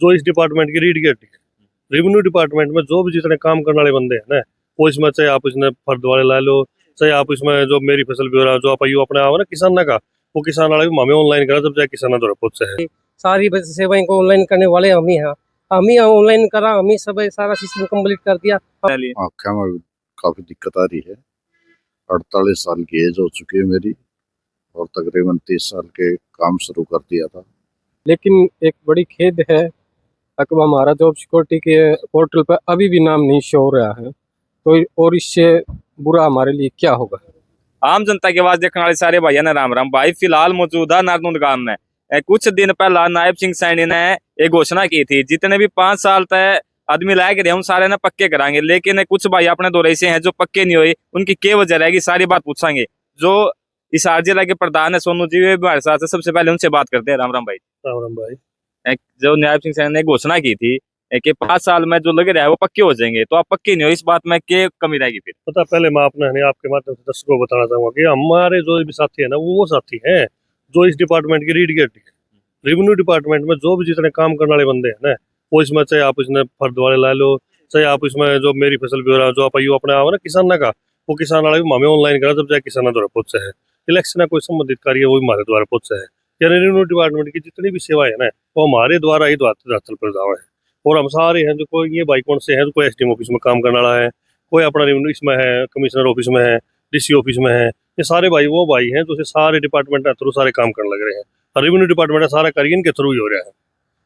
जो इस डिपार्टमेंट की रीढ़ की हड्डी है। रेवेन्यू डिपार्टमेंट में जो भी जितने काम करने वाले बंदे हैं ना, वो इसमें चाहे आप इसमें फर्द वाले ला लो, चाहे आप इसमें जो मेरी फसल ब्यौरा जो आप यू अपने आओ ना किसान का, वो किसान वाला भी हमें ऑनलाइन करा जब जाए किसान द्वारा पहुंचे है। सारी सेवाएं को ऑनलाइन करने वाले हम ही ऑनलाइन करा, हम ही सब सारा सिस्टम कंप्लीट कर दिया। आँखें में काफी दिक्कत आ रही है। 48 साल की एज हो चुकी है मेरी और तकरीबन 30 साल के काम शुरू कर दिया था। लेकिन एक बड़ी खेद है कि हमारा जॉब सिक्योरिटी के पोर्टल पर अभी भी नाम नहीं शो हो रहा है, तो और इससे बुरा हमारे लिए क्या होगा। आम जनता की आवाज देखने वाले सारे भाइयों ने राम राम। भाई फिलहाल मौजूदा नारनौंद गांव में कुछ दिन पहला नायब सिंह सैनी ने एक घोषणा की थी, जितने भी 5 साल तक आदमी लाए गए उन सारे ने पक्के कराएंगे। लेकिन कुछ भाई अपने दौरे ऐसे हैं जो पक्के नहीं हुए, उनकी क्या वजह रहेगी सारी बात पूछेंगे। जो हिसार जिला के प्रधान है सोनू जी वे हमारे साथ है, सबसे पहले उनसे बात करते हैं। राम राम भाई। राम राम भाई। जो नायब सिंह सैनी ने घोषणा की थी कि 5 साल में जो लगे रहे वो पक्के हो जाएंगे, तो आप पक्के नहीं हो, इस बात में क्या कमी रहेगी फिर? पता पहले मैं अपने आपके माध्यम से दर्शकों को बताना चाहूंगा कि हमारे जो भी साथी है ना, वो साथी हैं जो इस डिपार्टमेंट की रीढ़ की हड्डी है। रेवेन्यू डिपार्टमेंट में जो भी जितने काम करने वाले बंदे हैं ना, वो इसमें चाहे आप इसमें फर्द वाले ला लो, चाहे आप इसमें जो मेरी फसल ब्यौरा जो आप यू अपने आओ ना किसान का, वो किसान वाला भी हमें ऑनलाइन करा जब जाए किसान द्वारा पहुंचे है। इलेक्शन कोई संबंधित कार्य वो भी हमारे द्वारा पहुंचे है। यानी रेवेन्यू डिपार्टमेंट की जितनी भी सेवाएं है ना, वो हमारे द्वारा ही दाखिल पर जावा है। और हम सारे हैं जो कोई ये भाई कौन से हैं, कोई एसडीएम ऑफिस में काम करने वाला है, कोई अपना रेवेन्यू इसमें है, कमिश्नर ऑफिस में है, डीसी ऑफिस में है। ये सारे भाई वो भाई हैं जो सारे डिपार्टमेंट के थ्रू सारे काम करने लग रहे हैं। रेवेन्यू डिपार्टमेंट सारा कार्य इनके थ्रू ही हो रहा है।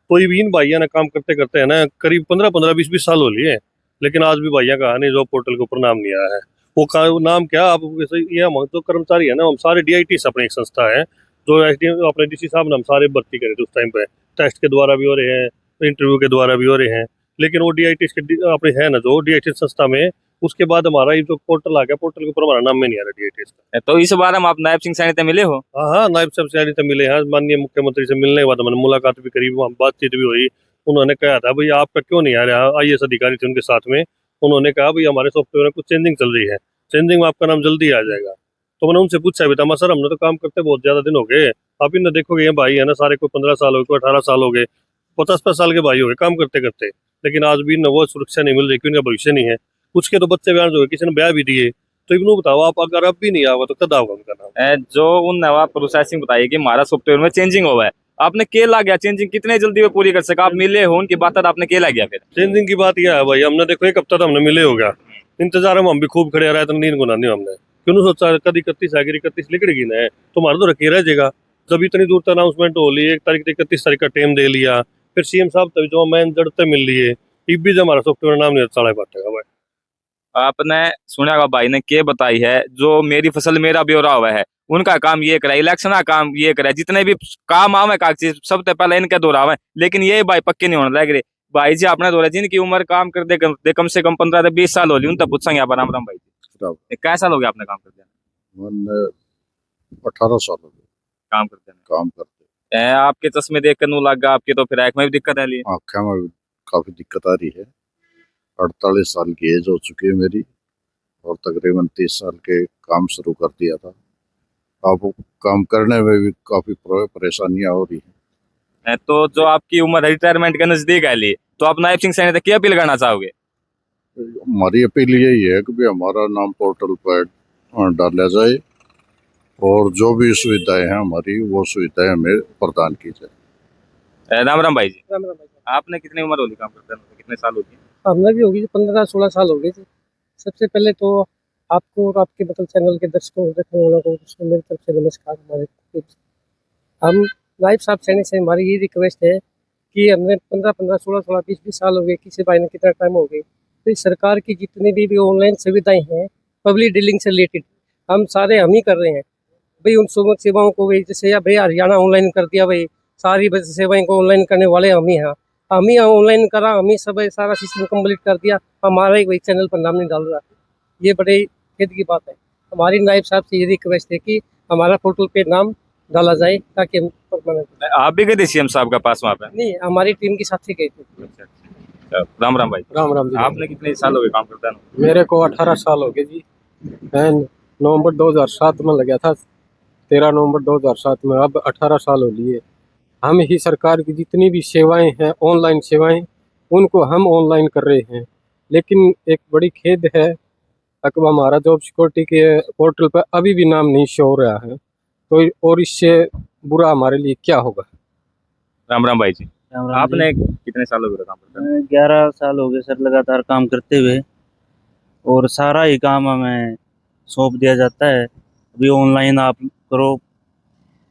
तो ये इन भाइयों ने काम करते करते है ना करीब 15 20 साल हो लिए, लेकिन आज भी भैया का नहीं जॉब पोर्टल के ऊपर नाम नहीं आया है। वो नाम क्या आप ये हम तो कर्मचारी है ना, हम सारे DIT से अपनी एक संस्था है जो एसडीएम अपने डीसी साहब ने हम सारे भर्ती करे थे उस टाइम पे। टेस्ट के द्वारा भी हो रहे हैं, इंटरव्यू के द्वारा भी हो रहे हैं, लेकिन वो DIT के अपने है ना जो DIT संस्था में, उसके बाद हमारा ये जो पोर्टल आ गया, पोर्टल के ऊपर हमारा नाम में नहीं आ रहा DIT का। तो इस बार हम आप नायब सिंह सैनी से मिले हो? हाँ, नायब साहब सैनी से मिले हैं। माननीय मुख्यमंत्री से मिलने के बाद हमारे मुलाकात भी करी, बातचीत भी हुई। उन्होंने कहा था भाई आपका क्यों नहीं आ रहा, IAS अधिकारी थे उनके साथ में, उन्होंने कहा भाई हमारे सॉफ्टवेयर में कुछ चेंजिंग चल रही है, चेंजिंग में आपका नाम जल्दी आ जाएगा। तो मैंने उनसे पूछा भी था, सर हमने तो काम करते बहुत ज्यादा दिन हो गए, आप इन्हें देखोगे ये भाई है ना सारे कोई 15 साल हो गए, कोई 18 साल हो गए, 50 साल के भाई हो गए काम करते करते, लेकिन आज भी इन्हें वो सुरक्षा नहीं मिल रही क्योंकि इनका भविष्य नहीं है। कुछ के तो बच्चे ब्याह हो गए, किसी ने ब्याह भी दिए, तो इनको बताओ आप अगर अब भी नहीं आओगे तो कद आओगा उनका नाम। जो उन नवा प्रोसेसिंग बताइए कि हमारा सॉफ्टवेयर में चेंजिंग हुआ है, आपने क्या ला गया चेंजिंग कितने जल्दी में पूरी कर सका? आप मिले हो उनकी बात, आपने क्या ला गया फिर? चेंजिंग की बात यह है भाई, हमने देखो 1 हफ्ता तो हमने मिले हो गया, इंतजार में हम भी खूब खड़े रहे, तो नींद को नहीं हमने क्यों सोचा कभी 31 आगे 31 लिखड़ेगी ना, तो हमारा तो रखे रह जाएगा। जब इतनी दूर तक अनाउंसमेंट हो ली, 1 तारीख 31 तारीख का टाइम दे लिया, फिर CM साहब तभी जो मैन जड़ते मिल लिए, इब भी हमारा सॉफ्टवेयर नाम नहीं चढ़ा पाटेगा भाई। आपने सुना भाई ने क्या बताई है, जो मेरी फसल मेरा ब्यौरा हुआ है उनका काम ये करे, इलेक्शन का काम ये करे, जितने भी काम आवे कागजी सबसे पहले इनके दोहरावे, लेकिन ये भाई पक्के नहीं होने लग रहे। भाई जी आपने दोहरा जिनकी उम्र काम कर दे कम से कम 15 से 20 साल हो ली, उन तक पूछेंगे आप। राम राम भाई जी, क्या साल हो गया आपने काम करते हैं? 18 साल हो गए काम करते हैं। आपके चश्मे देख कर नू लगा आपके, तो फिर आँख में भी दिक्कत है? आँखें में काफी दिक्कत आ रही है। 48 साल की एज हो चुकी है मेरी और तकरीबन 30 साल के काम शुरू कर दिया था। अब काम करने में भी काफी परेशानियां हो रही हैं। तो जो आपकी उम्र रिटायरमेंट के नजदीक है, तो आप नायब सिंह सैनी से क्या अपील करना चाहोगे? हमारी अपील यही है कि भी हमारा नाम पोर्टल पर डाला जाए और जो भी सुविधाएं हैं हमारी वो सुविधाएं हमें प्रदान की जाए। राम राम भाई जी। राम राम भाई। आपने कितनी उम्र होगी काम करते हैं, कितने साल होगी? हमने भी होगी 15-16 साल हो गए थे। सबसे पहले तो आपको और आपके मतलब चैनल के दर्शकों देखने वालों को मेरी तरफ से नमस्कार। हमारे हम नायब साहब सैनी से हमारी ये रिक्वेस्ट है कि हमने 15-15, 16-16, 20-20 साल हो गए, किसी भाई ने कितना टाइम हो गए, तो सरकार की जितनी भी ऑनलाइन सुविधाएं हैं पब्लिक डीलिंग से रिलेटेड हम ही कर रहे हैं भाई। उन सेवाओं को भाई जैसे या भाई हरियाणा ऑनलाइन कर दिया भाई, सारी सेवाएं को ऑनलाइन करने वाले हम ही ऑनलाइन करा, हम ही सब सारा सिस्टम कंप्लीट कर दिया, हमारा ही वही चैनल पर नाम नहीं डाल रहा। ये बड़े खेद की बात है। हमारी नायब साहब से ये रिक्वेस्ट है कि हमारा पोर्टल पे नाम डाला जाए ताकि हम। आप भी गए थे CM साहब का पास वहाँ पे? नहीं, हमारी टीम के साथ ही गए थे। राम राम भाई। राम राम जी। आपने कितने साल हो गए काम करते हैं? मेरे को 18 साल हो गए जी। मैं नवंबर 2007 में लगा था, 13 नवंबर 2007 में। अब 18 साल हो लिए। हम ही सरकार की जितनी भी सेवाएं हैं, ऑनलाइन सेवाएं, उनको हम ऑनलाइन कर रहे हैं। लेकिन एक बड़ी खेद है, अकबा हमारा जॉब सिक्योरिटी के पोर्टल पर अभी भी नाम नहीं शो हो रहा है। तो और इससे बुरा हमारे लिए क्या होगा? राम राम भाई जी। राम राम आपने कितने साल हो गए काम करते हैं? 11 साल हो गए सर लगातार काम करते हुए, और सारा ही काम हमें सौंप दिया जाता है। अभी ऑनलाइन आप करो,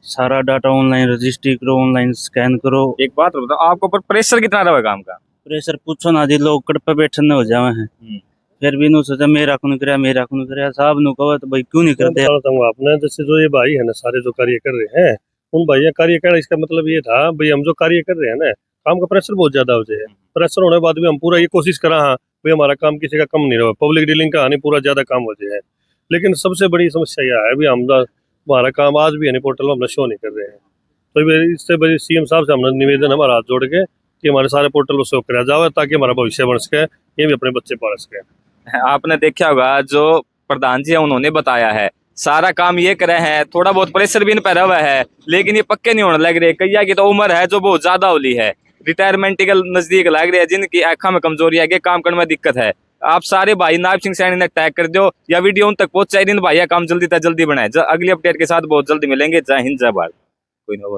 सारा डाटा ऑनलाइन रजिस्ट्री करो, ऑनलाइन स्कैन करो। एक बात बताओ, आपको पर प्रेशर कितना रहा है काम का? प्रेशर पूछो ना जी, लोग कड़ पे बैठने हो जावे हैं, फिर भी नु सोचा मेरा खून करे साहब नु कहो तो भाई क्यों नहीं मैं करते। बताना चाहूंगा आपने, जैसे जो ये भाई है ना, सारे जो कार्य कर रहे हैं, उन भाइयों कार्य करना, इसका मतलब ये था भाई हम जो कार्य कर रहे हैं ना, काम का प्रेशर बहुत ज्यादा हो जाए। प्रेशर होने के बाद भी हम पूरा ये कोशिश करा, हाँ भाई हमारा काम किसी का कम नहीं रहा, पब्लिक डीलिंग का नहीं पूरा ज्यादा काम हो जाए। लेकिन सबसे बड़ी समस्या यह है भी हमारा काम आज भी है पोर्टल में हम शो नहीं कर रहे हैं। तो ये इससे बड़ी सीएम साहब से हमने निवेदन हमारा हाथ जोड़ के कि हमारे सारे पोर्टल शो कराया जाए, ताकि हमारा भविष्य बन सके, ये भी अपने बच्चे पढ़ सके। आपने देखा होगा जो प्रधान जी है उन्होंने बताया है, सारा काम ये करे हैं, थोड़ा बहुत प्रेशर भी इन पर हुआ है, लेकिन ये पक्के नहीं होने लग रहे। कईया की तो उम्र है जो बहुत ज्यादा होली है, रिटायरमेंट के नजदीक लग रही है, जिनकी आंखों में कमजोरी है, काम करने में दिक्कत है। आप सारे भाई नायब सिंह सैनी ने टैग कर दो या वीडियो उन तक पहुंचाई दिन भाई, काम जल्दी से जल्दी बनाए। अगली अपडेट के साथ बहुत जल्दी मिलेंगे। जय हिंद, जय भारत। कोई ना।